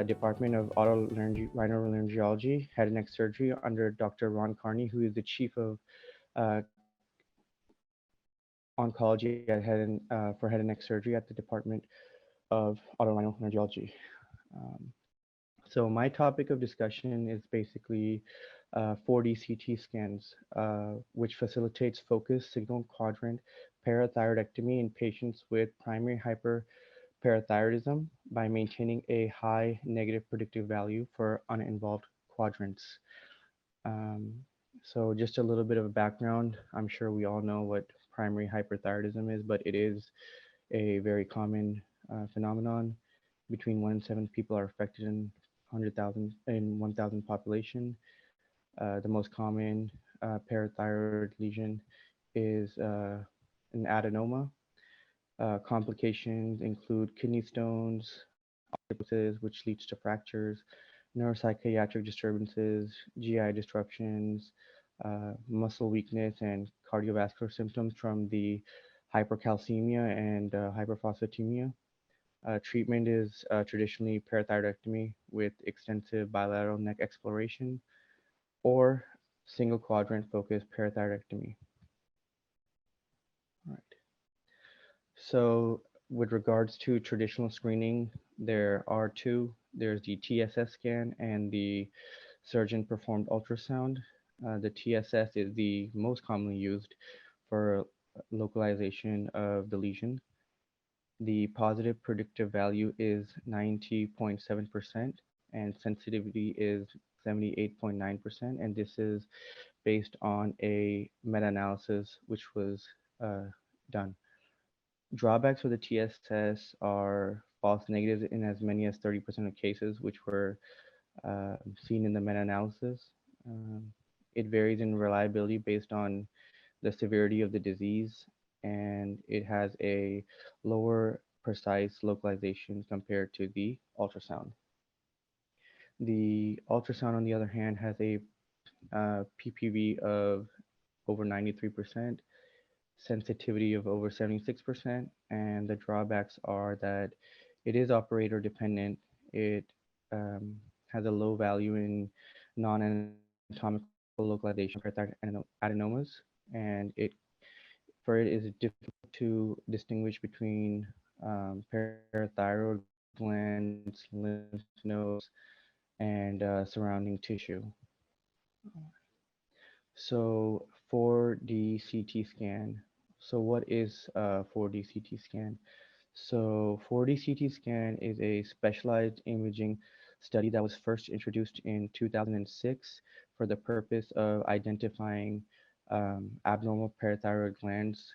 Department of Otorhinolaryngology, head and neck surgery under Dr. Ron Carney, who is the chief of uh, oncology for head and neck surgery at the Department of Otorhinolaryngology. Um, so my topic of discussion is basically 4D CT scans, which facilitates focused signal quadrant parathyroidectomy in patients with primary hyperparathyroidism by maintaining a high negative predictive value for uninvolved quadrants. Um, so just a little bit of a background. I'm sure we all know what primary hyperthyroidism is, but it is a very common phenomenon. Between 1 in 7 people are affected in 100,000 in 1,000 population. The most common parathyroid lesion is an adenoma. Complications include kidney stones, osteoporosis, which leads to fractures, neuropsychiatric disturbances, GI disruptions, muscle weakness, and cardiovascular symptoms from the hypercalcemia and hyperphosphatemia. Treatment is traditionally parathyroidectomy with extensive bilateral neck exploration or single quadrant focused parathyroidectomy. All right. So with regards to traditional screening, there are two. There's the TSS scan and the surgeon performed ultrasound. The TSS is the most commonly used for localization of the lesion. The positive predictive value is 90.7% and sensitivity is 78.9%. And this is based on a meta-analysis which was done. Drawbacks for the TSS are false negatives in as many as 30% of cases, which were seen in the meta-analysis. Um, it varies in reliability based on the severity of the disease, and it has a lower precise localization compared to the ultrasound. The ultrasound, on the other hand, has a PPV of over 93%, sensitivity of over 76%, and the drawbacks are that it is operator dependent. It has a low value in non-anatomical localization adenomas, and it is difficult to distinguish between parathyroid glands, lymph nodes, and surrounding tissue. So 4D CT scan. So what is 4D CT scan? So 4D CT scan is a specialized imaging study that was first introduced in 2006 for the purpose of identifying abnormal parathyroid glands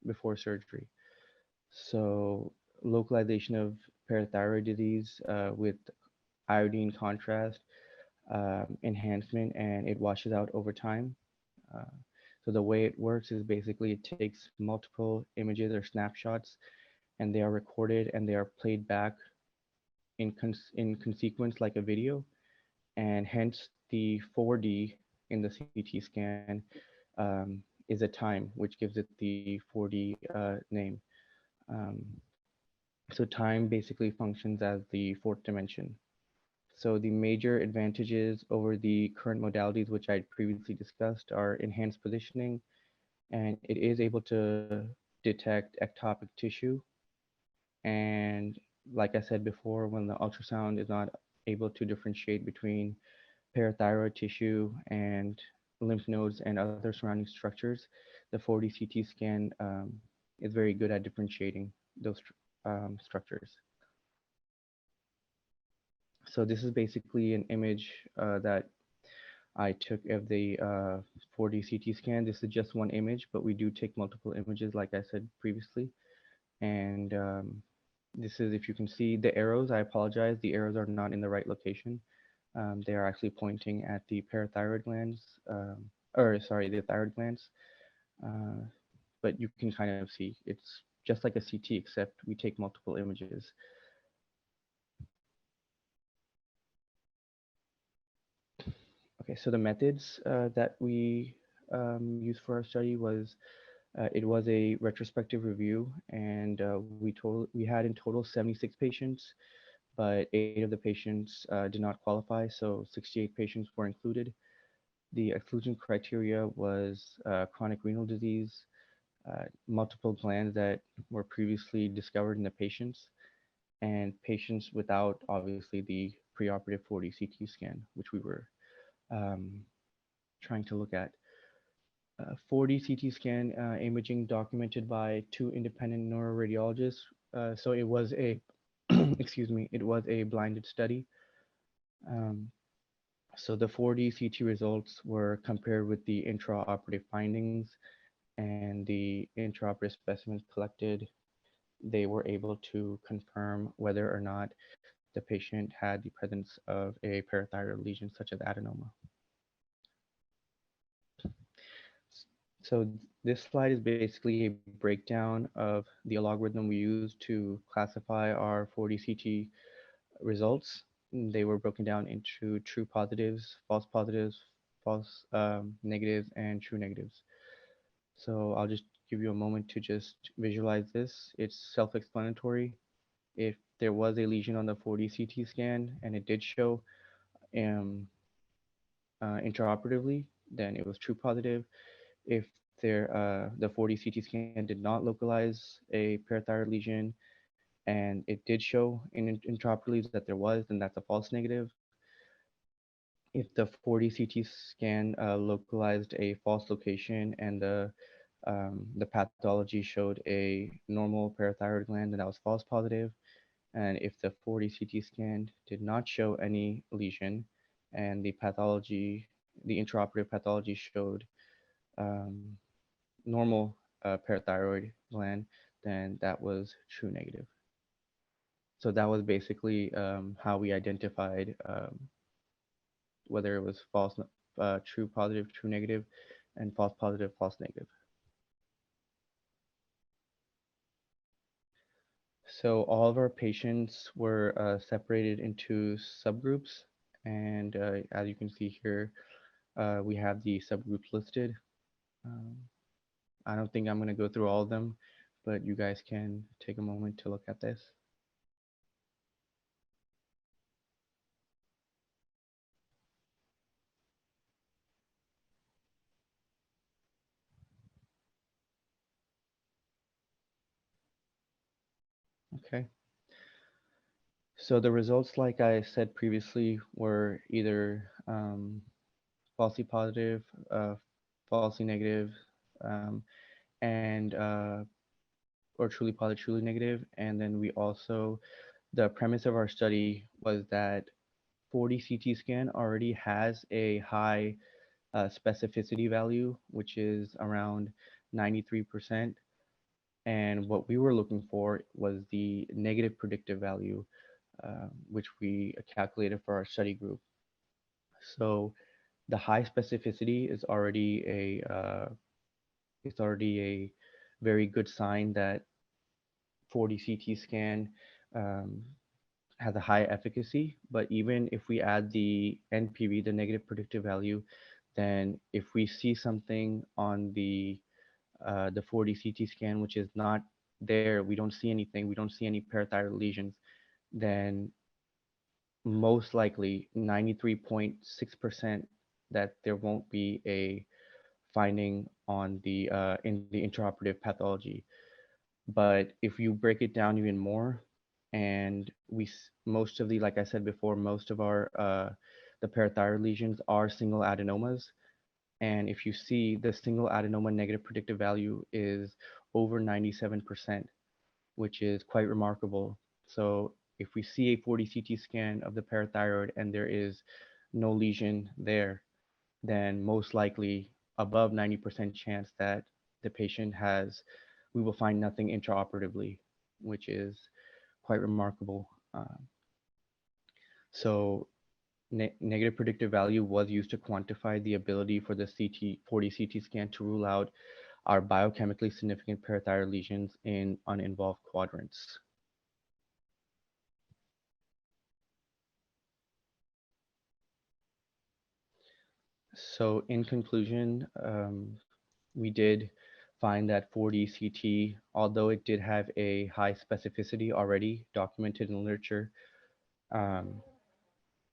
before surgery. So localization of parathyroid disease with iodine contrast enhancement, and it washes out over time. Uh, so the way it works is basically it takes multiple images or snapshots, and they are recorded and they are played back in consequence like a video, and hence the 4D in the CT scan is a time, which gives it the 4D name. Um, so time basically functions as the fourth dimension. So the major advantages over the current modalities, which I previously discussed, are enhanced positioning, and it is able to detect ectopic tissue. And like I said before, when the ultrasound is not able to differentiate between parathyroid tissue and lymph nodes and other surrounding structures, the 4D CT scan is very good at differentiating those structures. So this is basically an image that I took of the 4D CT scan. This is just one image, but we do take multiple images, like I said previously. And this is, if you can see the arrows, I apologize, the arrows are not in the right location. They are actually pointing at the parathyroid glands, or sorry, the thyroid glands. Uh, but you can kind of see it's just like a CT, except we take multiple images. Okay, so the methods that we used for our study was it was a retrospective review, and we had in total 76 patients. but 8 of the patients did not qualify, so 68 patients were included. The exclusion criteria was chronic renal disease, multiple glands that were previously discovered in the patients, and patients without obviously the preoperative 4D CT scan, which we were um, trying to look at. 4D CT scan imaging documented by two independent neuroradiologists. So it was a, excuse me, it was a blinded study. Um, so the 4D CT results were compared with the intraoperative findings and the intraoperative specimens collected. They were able to confirm whether or not the patient had the presence of a parathyroid lesion such as adenoma. So this slide is basically a breakdown of the algorithm we use to classify our 4D CT results. They were broken down into true positives, false negatives, and true negatives. So I'll just give you a moment to just visualize this. It's self-explanatory. If there was a lesion on the 4D CT scan and it did show um, intraoperatively, then it was true positive. If the 4D CT scan did not localize a parathyroid lesion and it did show intraoperatively that there was, then that's a false negative. If the 4D CT scan localized a false location and the pathology showed a normal parathyroid gland, then that was false positive. And if the 4D CT scan did not show any lesion and the intraoperative pathology showed um, normal parathyroid gland, then that was true negative. So that was basically how we identified whether it was false, true positive, true negative, and false positive, false negative. So all of our patients were separated into subgroups, and as you can see here, we have the subgroups listed. Um, I don't think I'm going to go through all of them, but you guys can take a moment to look at this. Okay. So the results, like I said previously, were either falsely positive, falsely negative, um, and or truly positive, truly negative. And then we also, the premise of our study was that 4D CT scan already has a high specificity value, which is around 93%. And what we were looking for was the negative predictive value, which we calculated for our study group. So the high specificity is already it's already a very good sign that 4D CT scan um, has a high efficacy. But even if we add the NPV, the negative predictive value, then if we see something on the 4D CT scan which is not there, we don't see anything, we don't see any parathyroid lesions, then most likely 93.6% that there won't be a finding on the in the intraoperative pathology. But if you break it down even more, and most of the, like I said before, most of our the parathyroid lesions are single adenomas, and if you see the single adenoma negative predictive value is over 97%, which is quite remarkable. So if we see a 4D CT scan of the parathyroid and there is no lesion there, then most likely above 90% chance that the patient has, we will find nothing intraoperatively, which is quite remarkable. So negative predictive value was used to quantify the ability for the 4D CT scan to rule out our biochemically significant parathyroid lesions in uninvolved quadrants. So in conclusion, we did find that 4D CT, although it did have a high specificity already documented in literature, Um,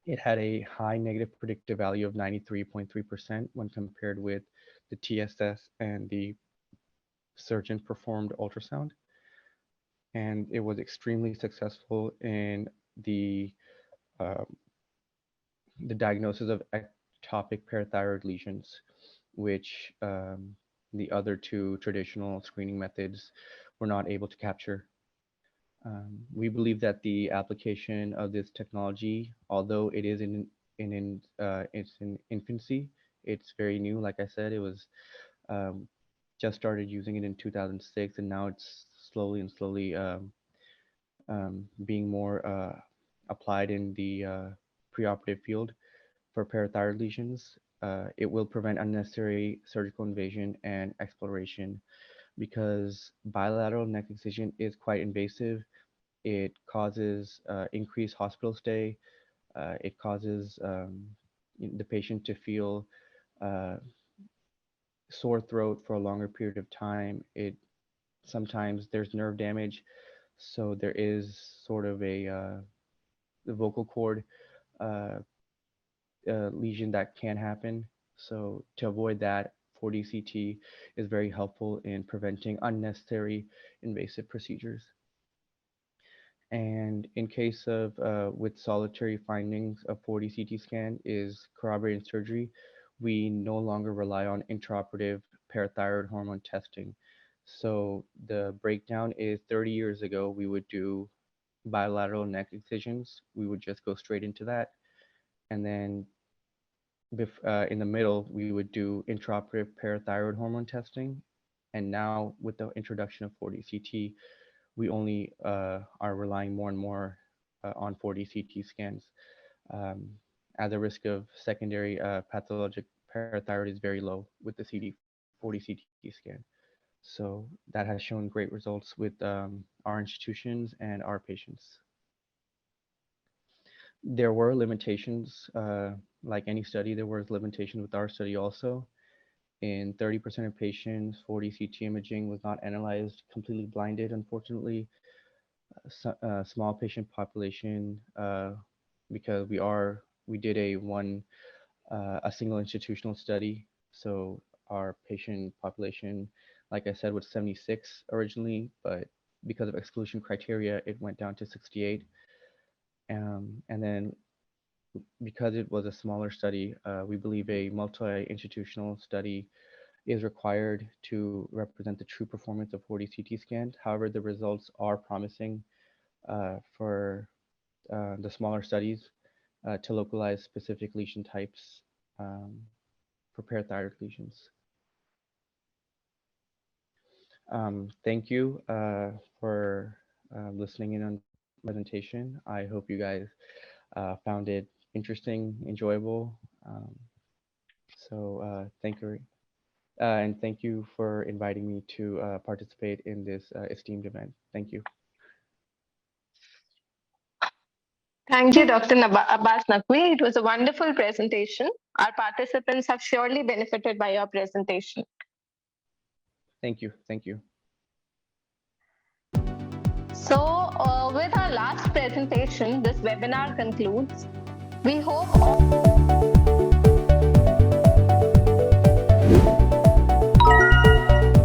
it had a high negative predictive value of 93.3% when compared with the TSS and the surgeon performed ultrasound. And it was extremely successful in the uh, the diagnosis of ectopic parathyroid lesions, which the other two traditional screening methods were not able to capture. We believe that the application of this technology, although it is it's in infancy, it's very new. Like I said, it was um, just started using it in 2006, and now it's slowly and slowly being more applied in the preoperative field for parathyroid lesions. It will prevent unnecessary surgical invasion and exploration because bilateral neck excision is quite invasive. It causes increased hospital stay. It causes the patient to feel uh, sore throat for a longer period of time. It sometimes there's nerve damage, so there is sort of a the vocal cord uh, lesion that can happen. So to avoid that, 4DCT is very helpful in preventing unnecessary invasive procedures. And in case of with solitary findings of 4D CT scan is corroborated surgery, we no longer rely on intraoperative parathyroid hormone testing. So the breakdown is 30 years ago, we would do bilateral neck excisions. We would just go straight into that. And then in the middle, we would do intraoperative parathyroid hormone testing. And now with the introduction of 4D CT, we only are relying more and more on 4D CT scans, um, as the risk of secondary pathologic parathyroid is very low with the 4D CT scan. So that has shown great results with our institutions and our patients. There were limitations, like any study, there was limitations with our study also. In 30% of patients, 4D CT imaging was not analyzed, completely blinded, unfortunately. Small patient population, because we did a single institutional study. So our patient population, like I said, was 76 originally, but because of exclusion criteria, it went down to 68. And then because it was a smaller study, we believe a multi-institutional study is required to represent the true performance of 4D CT scans. However, the results are promising for the smaller studies to localize specific lesion types um, for parathyroid lesions. Thank you for listening in on my presentation. I hope you guys found it interesting, enjoyable. Thank you, and thank you for inviting me to participate in this esteemed event. Thank you. Thank you, Dr. Abbas Naqvi. It was a wonderful presentation. Our participants have surely benefited by your presentation. Thank you. Thank you. So, with our last presentation, this webinar concludes. We hope